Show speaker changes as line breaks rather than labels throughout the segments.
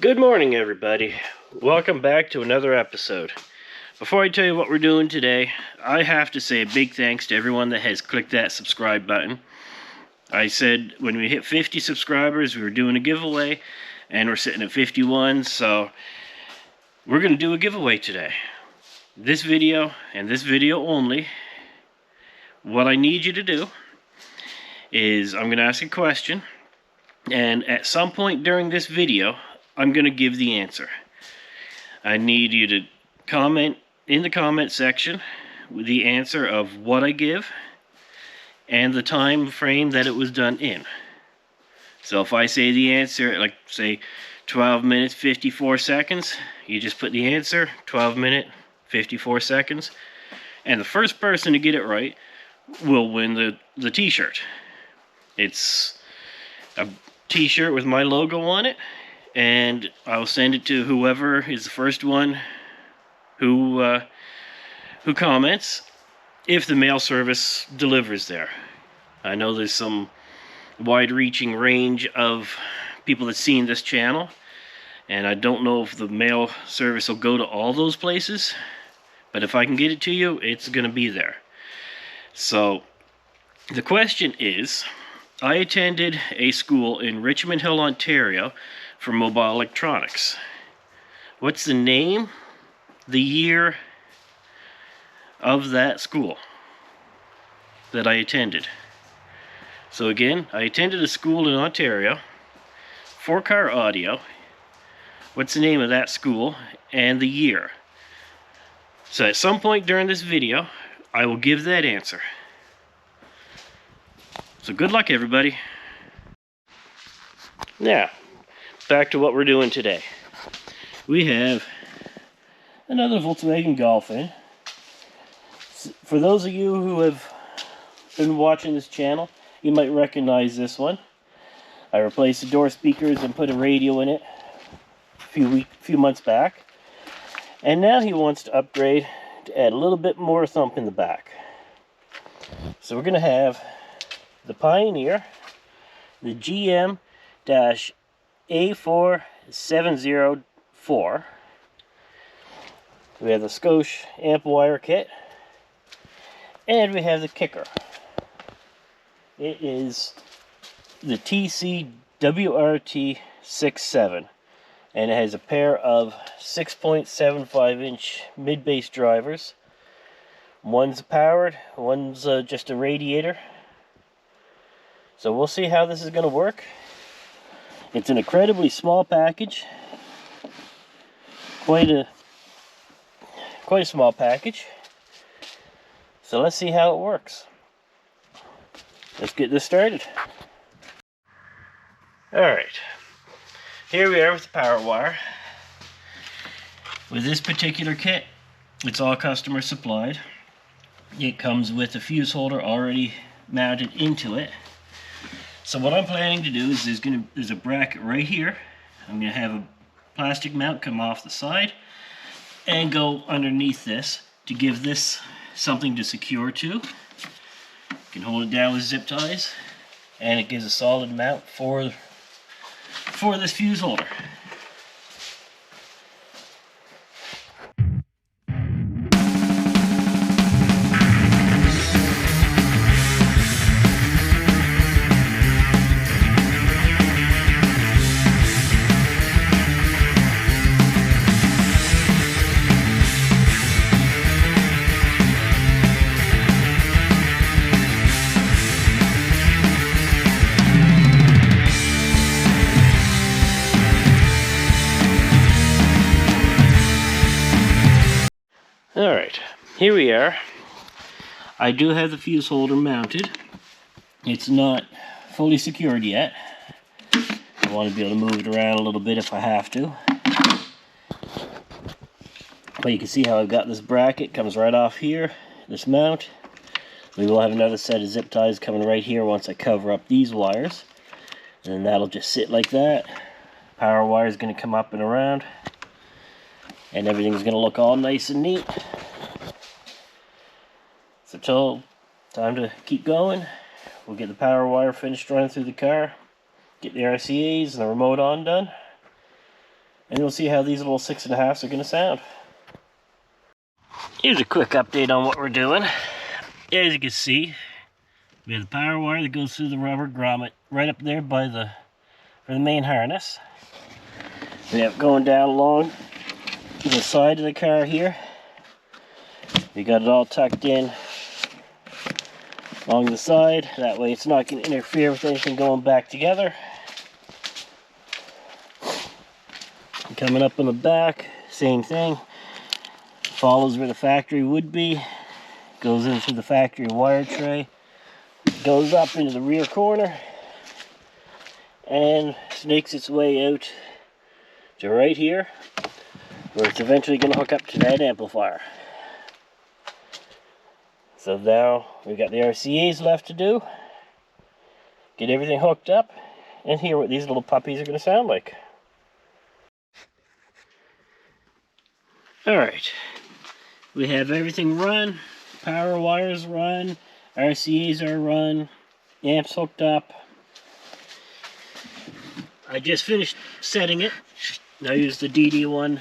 Good morning, everybody. Welcome back to another episode. Before I tell you what we're doing today, I have to say a big thanks to everyone that has clicked that subscribe button. I said when we hit 50 subscribers, we were doing a giveaway, and we're sitting at 51, so we're going to do a giveaway today. This video, and this video only, what I need you to do is I'm going to ask a question, and at some point during this video, I'm going to give the answer. I need you to comment in the comment section with the answer of what I give and the time frame that it was done in. So if I say the answer, like say 12 minutes 54 seconds, you just put the answer 12 minute 54 seconds, and the first person to get it right will win the t-shirt. It's a t-shirt with my logo on it, and I'll send it to whoever is the first one who comments, if the mail service delivers there. I know there's some wide-reaching range of people that seen this channel, and I don't know if the mail service will go to all those places, but if I can get it to you, it's going to be there. So the question is, I attended a school in Richmond Hill, Ontario for mobile electronics. What's the name, the year of that school that I attended? So again, I attended a school in Ontario, 4Car Audio. What's the name of that school and the year? So at some point during this video, I will give that answer. So good luck, everybody. Now, back to what we're doing today. We have another Volkswagen Golf in. For those of you who have been watching this channel, you might recognize this one. I replaced the door speakers and put a radio in it a few months back. And now he wants to upgrade to add a little bit more thump in the back. So we're going to have the Pioneer, the GM-A4704. We have the Scosche amp wire kit, and we have the kicker. It is the TCWRT67, and it has a pair of 6.75-inch mid-bass drivers. One's powered, one's just a radiator. So we'll see how this is going to work. It's an incredibly small package. Quite a small package. So let's see how it works. Let's get this started. Alright. Here we are with the power wire. With this particular kit, it's all customer supplied. It comes with a fuse holder already mounted into it. So what I'm planning to do is there's a bracket right here. I'm going to have a plastic mount come off the side and go underneath this to give this something to secure to. You can hold it down with zip ties, and it gives a solid mount for this fuse holder. Alright, here we are. I do have the fuse holder mounted. It's not fully secured yet. I want to be able to move it around a little bit if I have to. But you can see how I've got this bracket, comes right off here, this mount. We will have another set of zip ties coming right here once I cover up these wires. And then that'll just sit like that. Power wire is going to come up and around. And everything's going to look all nice and neat. So time to keep going. We'll get the power wire finished running through the car. Get the RCAs and the remote on done. and you'll see how these little 6.5s are going to sound. Here's a quick update on what we're doing. As you can see, we have the power wire that goes through the rubber grommet right up there by for the main harness. We have going down along the side of the car here. We got it all tucked in along the side. That way it's not going to interfere with anything going back together. And coming up on the back, same thing. Follows where the factory would be. Goes in through the factory wire tray. Goes up into the rear corner. And snakes its way out to right here, where it's eventually going to hook up to that amplifier. So now we've got the RCAs left to do. Get everything hooked up and hear what these little puppies are going to sound like. Alright, we have everything run, power wires run, RCAs are run, amps hooked up. I just finished setting it. I used the DD1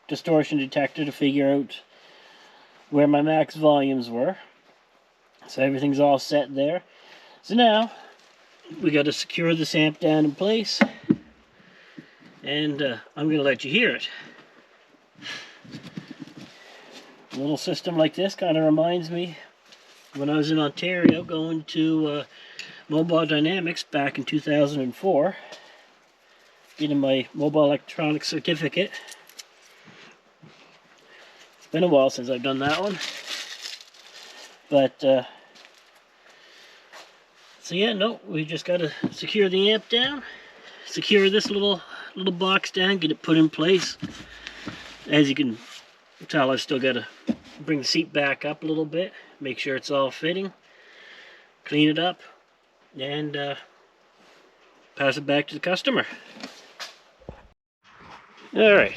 distortion detector to figure out where my max volumes were. So everything's all set there. So now we got to secure this amp down in place, and I'm going to let you hear it. A little system like this kind of reminds me when I was in Ontario going to Mobile Dynamics back in 2004, getting my mobile electronics certificate. It's been a while since I've done that one, but so yeah, no, we just got to secure the amp down, secure this little box down, get it put in place. As you can tell, I've still got to bring the seat back up a little bit, make sure it's all fitting, clean it up, and pass it back to the customer. Alright,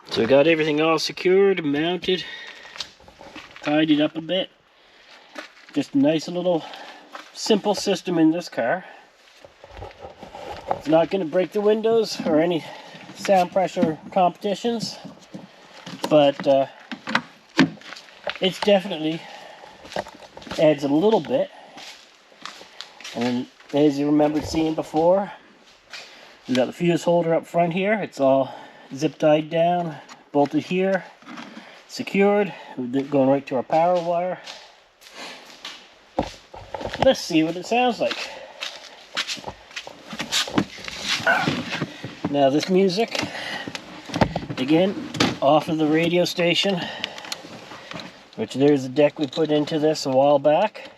so we got everything all secured, mounted, tidied up a bit. Just a nice little simple system in this car. It's not going to break the windows or any sound pressure competitions, but it's definitely adds a little bit. And as you remembered seeing before, we got the fuse holder up front here. It's all zip tied down, bolted here, secured, going right to our power wire. Let's see what it sounds like. Now this music, again, off of the radio station, which there's a deck we put into this a while back.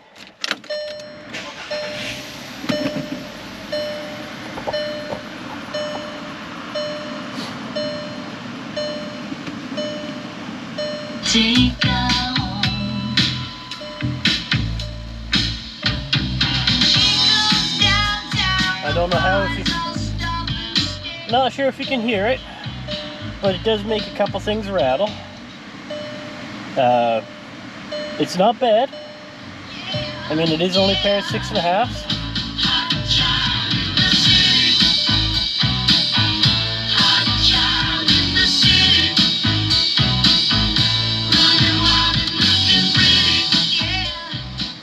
I don't know how, not sure if you can hear it, but it does make a couple things rattle. It's not bad. I mean, it is only a pair of 6.5s.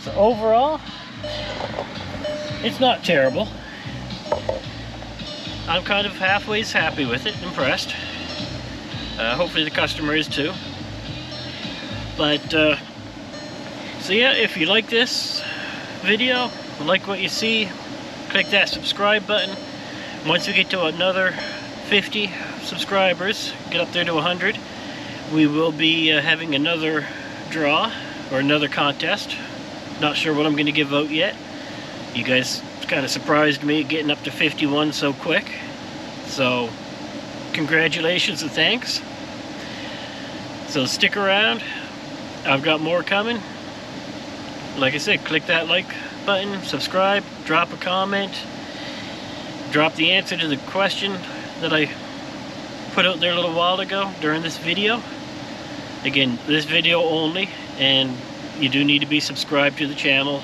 So overall, it's not terrible. I'm kind of halfway happy with it, impressed. Hopefully the customer is too. But, so yeah, if you like this video, like what you see, click that subscribe button. Once we get to another 50 subscribers, get up there to 100, we will be having another draw or another contest. Not sure what I'm going to give out yet. You guys kind of surprised me getting up to 51 so quick. So, congratulations and thanks. So stick around. I've got more coming. Like I said, click that like button, subscribe, drop a comment, drop the answer to the question that I put out there a little while ago during this video. Again, this video only, and you do need to be subscribed to the channel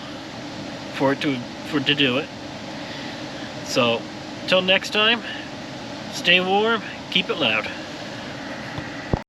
for it to do it. So Till next time, stay warm, keep it loud.